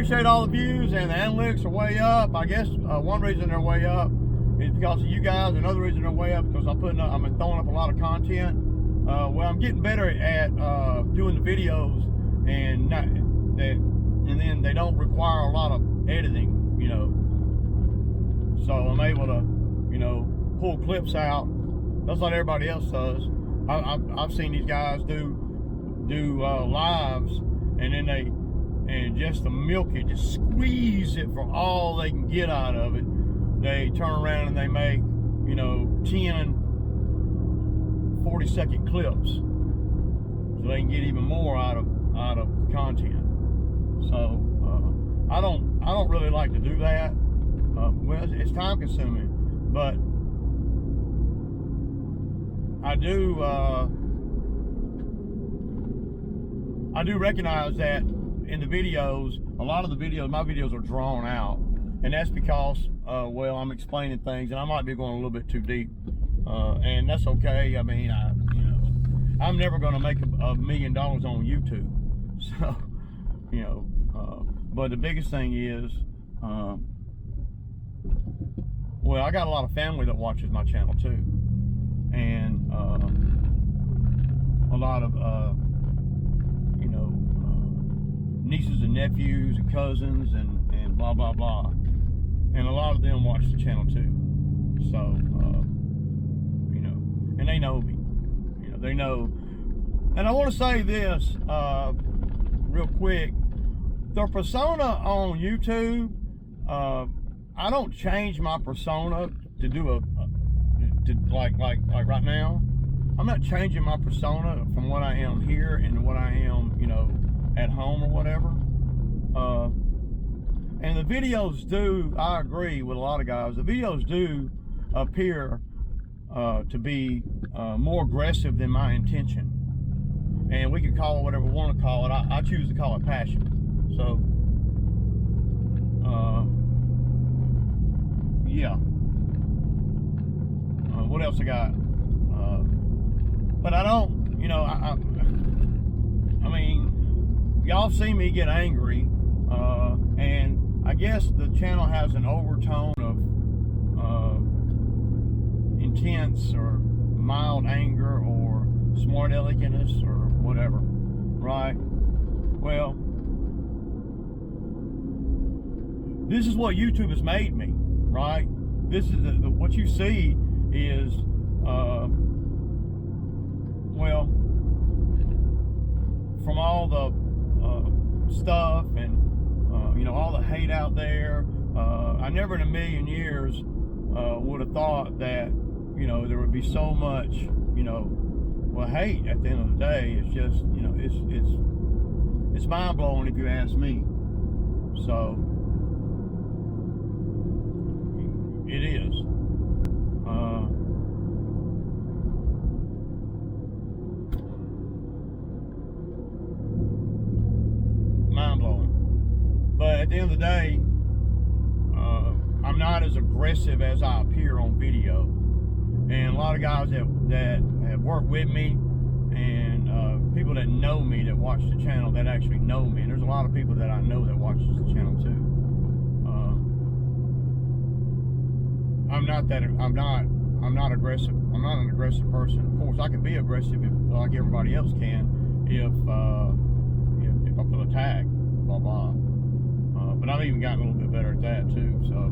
appreciate all the views, and the analytics are way up. I guess one reason they're way up is because of you guys. Another reason they're way up because I'm throwing up a lot of content. Well, I'm getting better at doing the videos, and then they don't require a lot of editing, you know. So I'm able to, you know, pull clips out. That's what everybody else does. I've seen these guys do lives, and then and just to milk it, just squeeze it for all they can get out of it. They turn around and they make, you know, 10 40-second clips, so they can get even more out of content. So I don't really like to do that. Well, it's time consuming, but I do recognize that in the videos, a lot of the videos, my videos are drawn out, and that's because well, I'm explaining things and I might be going a little bit too deep, and that's okay. I mean, you know, I'm never going to make $1 million on YouTube, so you know, but the biggest thing is, well, I got a lot of family that watches my channel too, and a lot of you know, nieces and nephews and cousins and blah blah blah, and a lot of them watch the channel too. So you know, and they know me, you know, they know. And I want to say this real quick: the persona on YouTube, I don't change my persona to do like right now. I'm not changing my persona from what I am here and what I am, you know, at home or whatever. And the videos do, I agree with a lot of guys, the videos do appear to be more aggressive than my intention. And we can call it whatever we want to call it. I choose to call it passion. So, yeah. What else I got? But I don't, you know, I mean, y'all see me get angry, and I guess the channel has an overtone of intense or mild anger or smart aleckness or whatever, right? Well, this is what YouTube has made me, right? This is what you see is, well, from all the stuff and you know, all the hate out there, I never in a million years would have thought that, you know, there would be so much, you know, well, hate. At the end of the day, it's just, you know, it's mind-blowing if you ask me. So it is. Mind-blowing. But at the end of the day, I'm not as aggressive as I appear on video. And a lot of guys that have worked with me, and people that know me, that watch the channel, that actually know me. And there's a lot of people that I know that watches the channel too. I'm not aggressive. I'm not an aggressive person. Of course, I can be aggressive like everybody else can if I put a tag, blah blah. But I've even gotten a little bit better at that too. So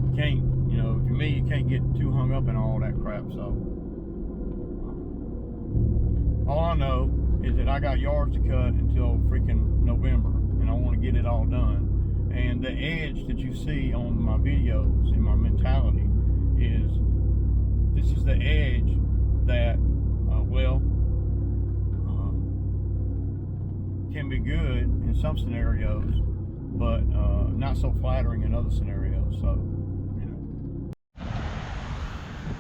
you can't, you know, to me, you can't get too hung up in all that crap. So all I know is that I got yards to cut until freaking November, and I want to get it all done. And the edge that you see on my videos and my mentality is, this is the edge that, well, can be good in some scenarios, but not so flattering in other scenarios. So, you know.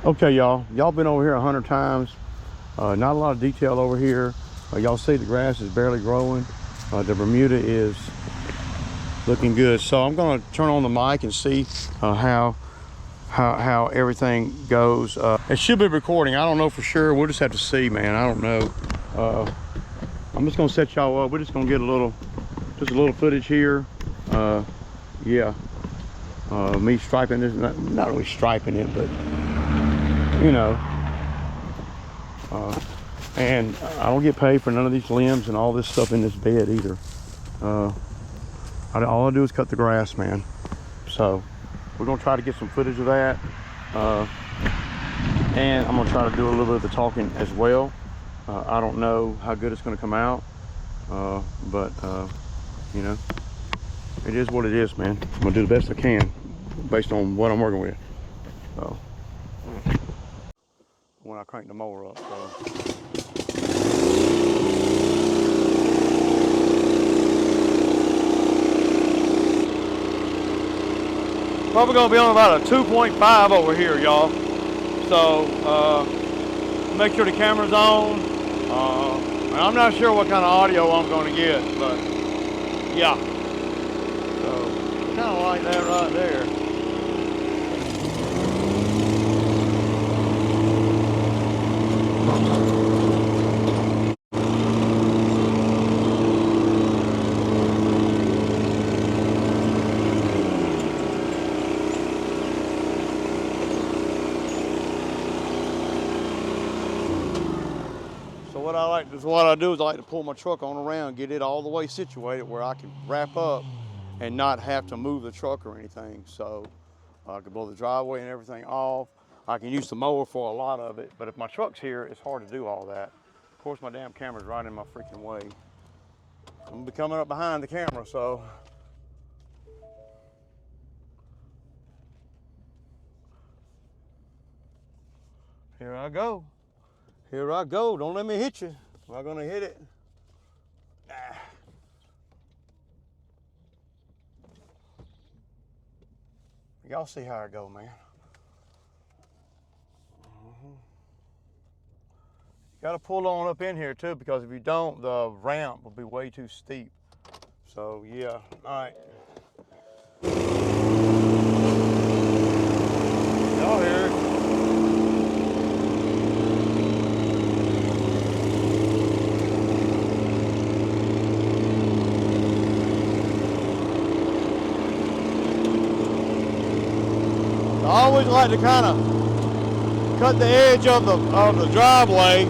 Okay, y'all been over here 100 times. Not a lot of detail over here. Y'all see the grass is barely growing. The Bermuda is looking good. So I'm going to turn on the mic and see how everything goes. It should be recording. I don't know for sure. We'll just have to see, man. I don't know. I'm just going to set y'all up. We're just going to get a little just a little footage here. Yeah, me striping this, not really striping it, but you know, and I don't get paid for none of these limbs and all this stuff in this bed either. All I do is cut the grass, man. So we're gonna try to get some footage of that, and I'm gonna try to do a little bit of the talking as well. I don't know how good it's gonna come out, but you know, it is what it is, man. I'm gonna do the best I can based on what I'm working with. So when I crank the mower up, so. Probably gonna be on about a 2.5 over here, y'all. So make sure the camera's on. And I'm not sure what kind of audio I'm gonna get, but yeah. So kind of like that right there. What I do is I like to pull my truck on around, get it all the way situated where I can wrap up and not have to move the truck or anything. So I can blow the driveway and everything off. I can use the mower for a lot of it, but if my truck's here, it's hard to do all that. Of course, my damn camera's right in my freaking way. I'm gonna be coming up behind the camera, so. Here I go. Here I go. Don't let me hit you. Am I gonna hit it? Nah. Y'all see how I go, man. Got to pull on up in here too, because if you don't, the ramp will be way too steep. So yeah, all right. Y'all hear it? I always like to kind of cut the edge of the driveway,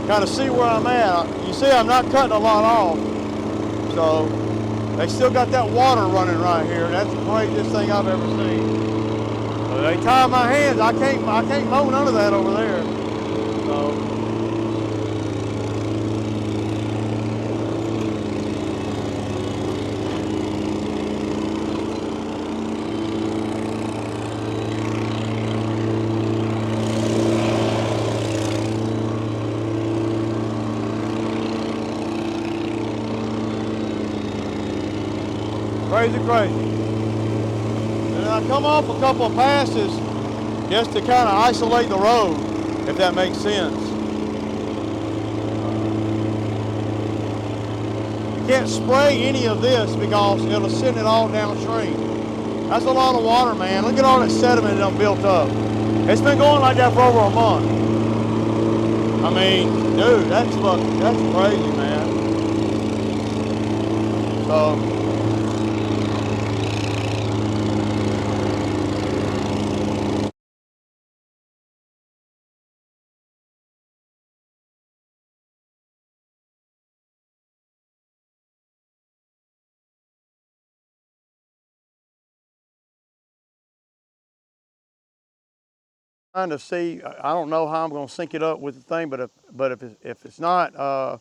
kind of see where I'm at. You see, I'm not cutting a lot off, so they still got that water running right here. That's the craziest thing I've ever seen. So they tie my hands. I can't mow none of that over there. So. Crazy. And I come off a couple of passes just to kind of isolate the road, if that makes sense. You can't spray any of this because it'll send it all downstream. That's a lot of water, man. Look at all that sediment that built up. It's been going like that for over a month. I mean, dude, that's crazy, man. So. Trying to see, I don't know how I'm going to sync it up with the thing, but if it's not,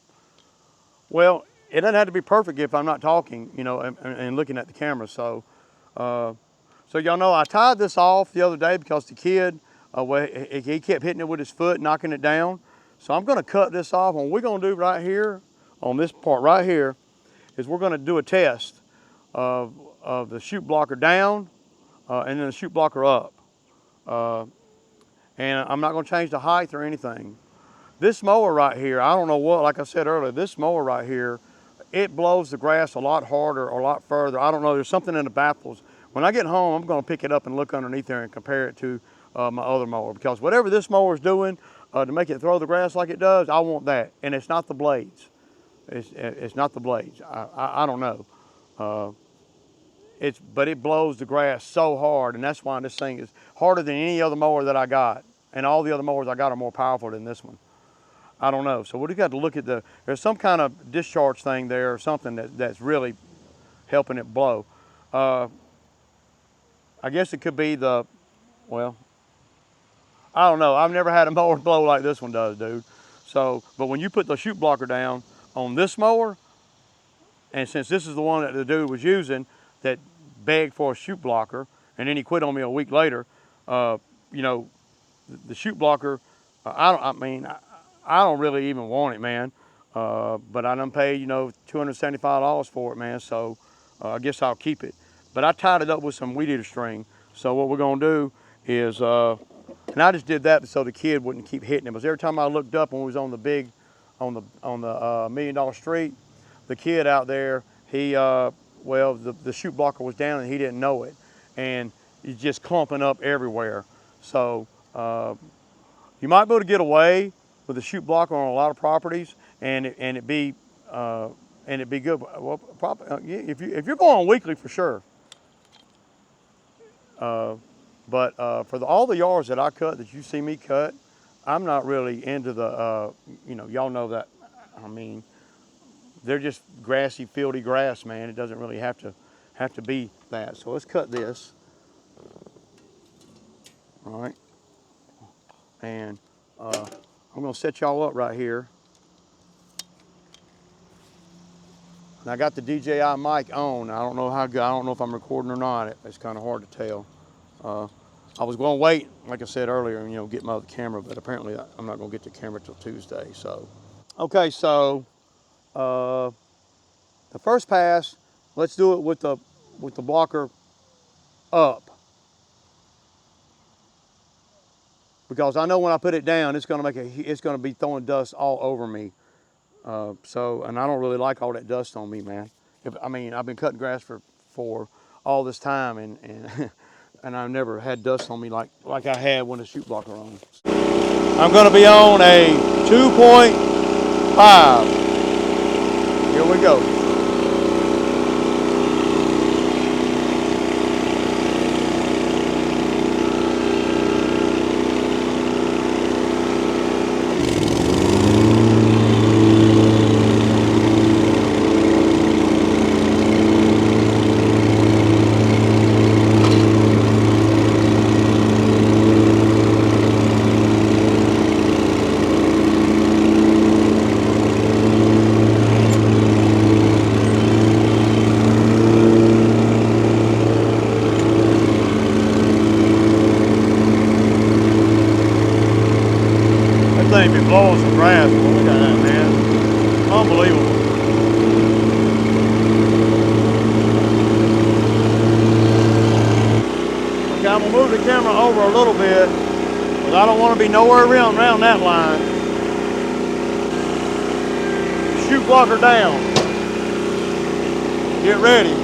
well, it doesn't have to be perfect if I'm not talking, you know, and looking at the camera. So, so y'all know I tied this off the other day because the kid, he kept hitting it with his foot, knocking it down. So I'm going to cut this off. And what we're going to do right here, on this part right here, is we're going to do a test of the chute blocker down and then the chute blocker up. And I'm not going to change the height or anything. This mower right here, I don't know what, like I said earlier, this mower right here, it blows the grass a lot harder or a lot further. I don't know, there's something in the baffles. When I get home, I'm going to pick it up and look underneath there and compare it to my other mower, because whatever this mower is doing to make it throw the grass like it does, I want that. And it's not the blades. It's not the blades. I don't know. But it blows the grass so hard, and that's why this thing is harder than any other mower that I got. And all the other mowers I got are more powerful than this one. I don't know. So we got to look at there's some kind of discharge thing there or something that's really helping it blow. I guess it could be well, I don't know. I've never had a mower blow like this one does, dude. So, but when you put the chute blocker down on this mower, and since this is the one that the dude was using that begged for a chute blocker, and then he quit on me a week later, you know, the chute blocker, I mean, I don't really even want it, man. But I done paid, you know, $275 for it, man. So I guess I'll keep it. But I tied it up with some weed eater string. So what we're gonna do is, and I just did that so the kid wouldn't keep hitting it. Because every time I looked up when we was on the big, on the $1 million street, the kid out there, he, well, the chute blocker was down and he didn't know it. And he's just clumping up everywhere. So you might be able to get away with a chute blocker on a lot of properties, and it'd be good. Well, if you're going weekly for sure. But for all the yards that I cut, that you see me cut, I'm not really into the, you know, y'all know that. I mean, they're just grassy, fieldy grass, man. It doesn't really have to be that. So let's cut this. All right. And I'm gonna set y'all up right here. And I got the DJI mic on. I don't know how good. I don't know if I'm recording or not. It's kind of hard to tell. I was going to wait, like I said earlier, and, you know, get my other camera, but apparently I'm not going to get the camera till Tuesday. So, okay, so the first pass, let's do it with the blocker up, because I know when I put it down, it's going to be throwing dust all over me. And I don't really like all that dust on me, man. I mean, I've been cutting grass for all this time, and and I've never had dust on me like I had when the chute blocker on. I'm going to be on a 2.5. Here we go. Thing be blowing some grass. Well, look at that, man. Unbelievable. Okay, I'm gonna move the camera over a little bit because I don't want to be nowhere around that line. Chute blocker down. Get ready.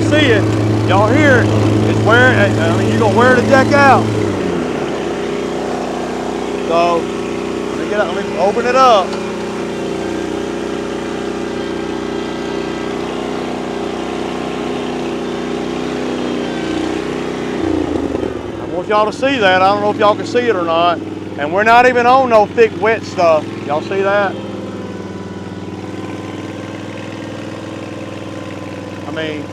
See it, y'all hear it. It's wearing. I mean, you're gonna wear the deck out. So let me open it up. I want y'all to see that. I don't know if y'all can see it or not. And we're not even on no thick, wet stuff. Y'all see that? I mean,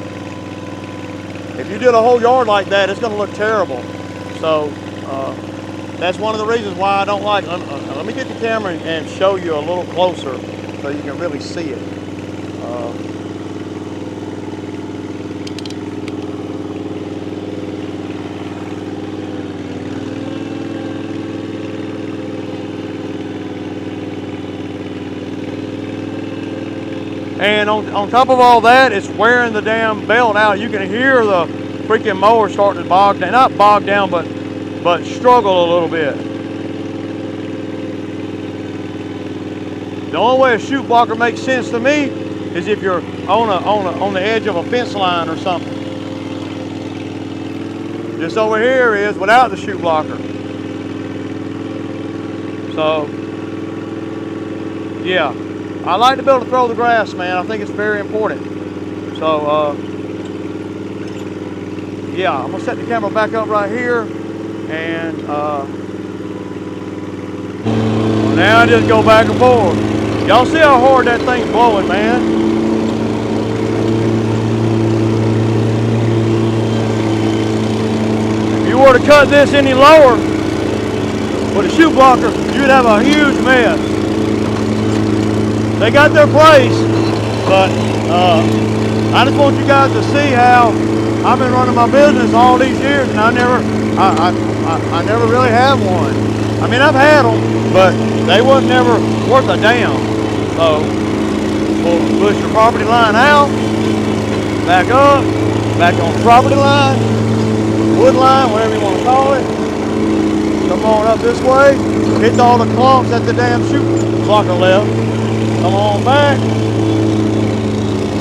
if you did a whole yard like that, it's going to look terrible. So that's one of the reasons why I don't like it. Let me get the camera and show you a little closer so you can really see it. And on top of all that, it's wearing the damn belt out. You can hear the freaking mower starting to bog down, not bog down, but struggle a little bit. The only way a chute blocker makes sense to me is if you're on the edge of a fence line or something. This over here is without the chute blocker. So, yeah, I like to be able to throw the grass, man. I think it's very important. So, yeah, I'm gonna set the camera back up right here, and now I just go back and forth. Y'all see how hard that thing's blowing, man? If you were to cut this any lower with a chute blocker, you'd have a huge mess. They got their place, but I just want you guys to see how I've been running my business all these years, and I never really had one. I mean, I've had them, but they wasn't never worth a damn. So we'll push your property line out, back up, back on the property line, wood line, whatever you want to call it. Come on up this way, hit all the clumps that the damn chute blocker left. Come on back.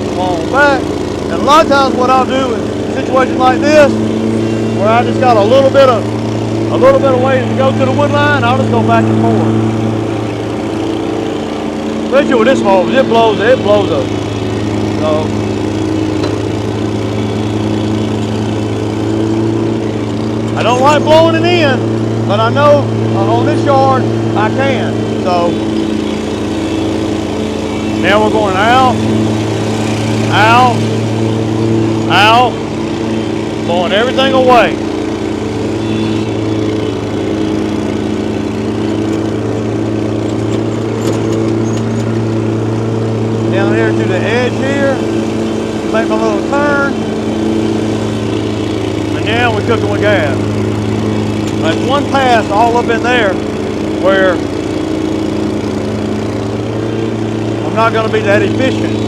Come on back. And a lot of times what I'll do in situations like this, where I just got a little bit of ways to go to the wood line, I'll just go back and forth. Especially with this hose, it blows up. So I don't like blowing it in, but I know on this yard I can. So now we're going out, out, out, blowing everything away. Down here to the edge here, make my little turn, and now we're cooking with gas. There's one pass all up in there where I'm not going to be that efficient.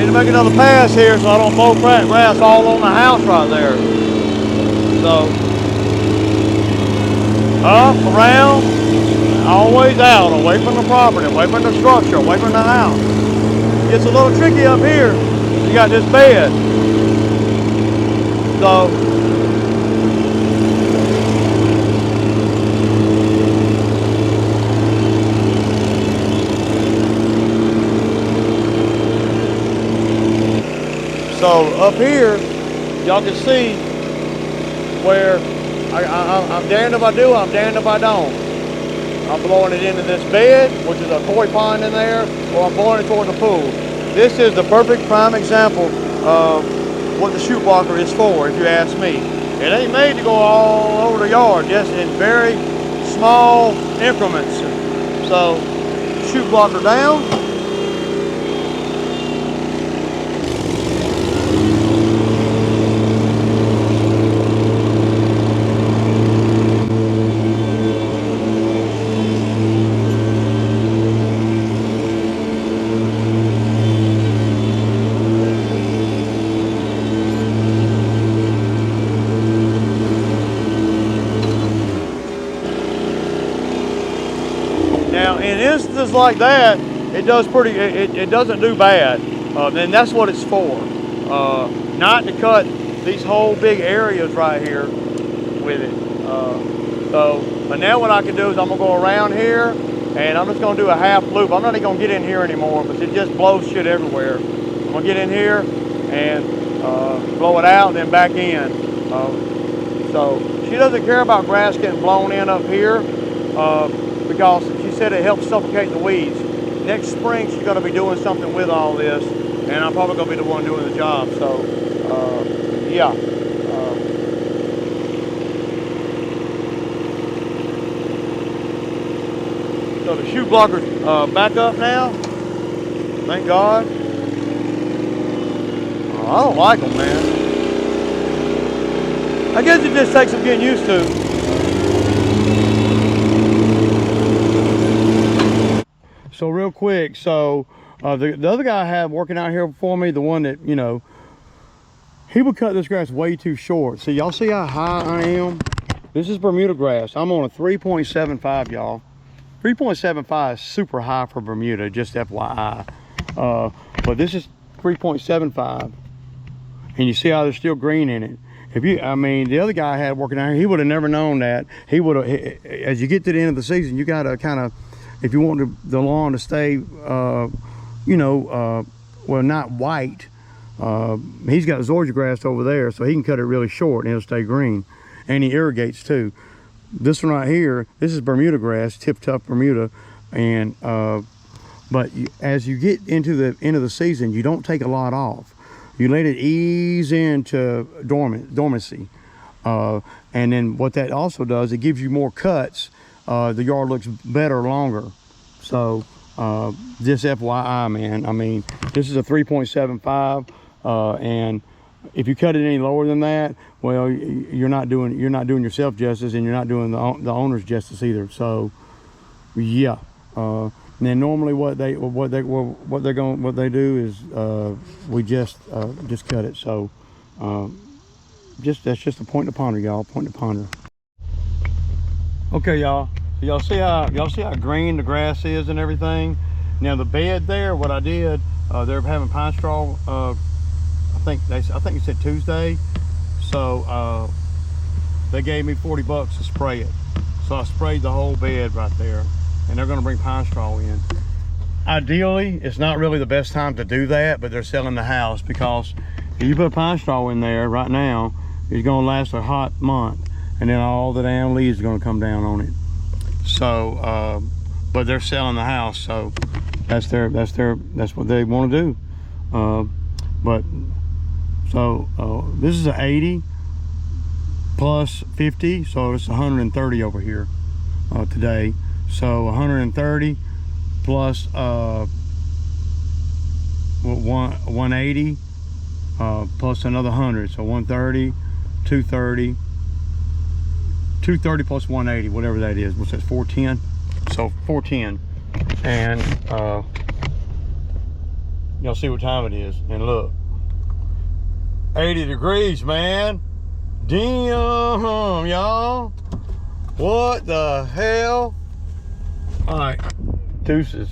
Make another pass here so I don't mow grass all on the house right there. So up, around, always out, away from the property, away from the structure, away from the house. It gets a little tricky up here. You got this bed. So up here, y'all can see where I'm damned if I do, I'm damned if I don't. I'm blowing it into this bed, which is a koi pond in there, or I'm blowing it toward the pool. This is the perfect prime example of what the chute blocker is for, if you ask me. It ain't made to go all over the yard, just in very small increments. So, chute blocker down. Now, in instances like that, it doesn't do bad, and that's what it's for. Not to cut these whole big areas right here with it. But now what I can do is I'm gonna go around here, and I'm just gonna do a half loop. I'm not even gonna get in here anymore, because it just blows shit everywhere. I'm gonna get in here and blow it out, and then back in. So she doesn't care about grass getting blown in up here, because she said it helps suffocate the weeds. Next spring, she's going to be doing something with all this, and I'm probably going to be the one doing the job. So, yeah. So the chute blocker's back up now. Thank God. Oh, I don't like them, man. I guess it just takes some getting used to. So real quick, so the other guy I had working out here for me, the one that, you know, he would cut this grass way too short. See, y'all see how high I am? This is Bermuda grass. I'm on a 3.75, y'all. 3.75 is super high for Bermuda, just FYI. But this is 3.75. And you see how there's still green in it. If you, I mean, the other guy I had working out here, he would have never known that. He would have, as you get to the end of the season, you got to kind of, if you want the lawn to stay, you know, well, not white, he's got Georgia grass over there, so he can cut it really short and it'll stay green. And he irrigates too. This one right here, this is Bermuda grass, tip tough Bermuda. And, but as you get into the end of the season, you don't take a lot off. You let it ease into dormancy. And then what that also does, it gives you more cuts. The yard looks better longer. So just FYI, man, I mean, this is a 3.75, and if you cut it any lower than that, well, you're not doing yourself justice, and you're not doing the owners justice either. So yeah. And then normally what they do is we just cut it. So that's just a point to ponder, y'all. Point to ponder. Okay, y'all. So y'all see how green the grass is and everything. Now the bed there, what I did, they're having pine straw. I think it said Tuesday. So they gave me 40 bucks to spray it. So I sprayed the whole bed right there, and they're going to bring pine straw in. Ideally, it's not really the best time to do that, but they're selling the house, because if you put pine straw in there right now, it's going to last a hot month, and then all the damn leaves are going to come down on it. So but they're selling the house, so that's what they want to do. But so this is an 80 plus 50, so it's 130 over here today. So 130 plus 180 plus another 100, so 130, 230, 230 plus 180, whatever that is. What's that, 410? So 410. And y'all see what time it is. And look, 80 degrees, man. Damn, y'all. What the hell? All right, deuces.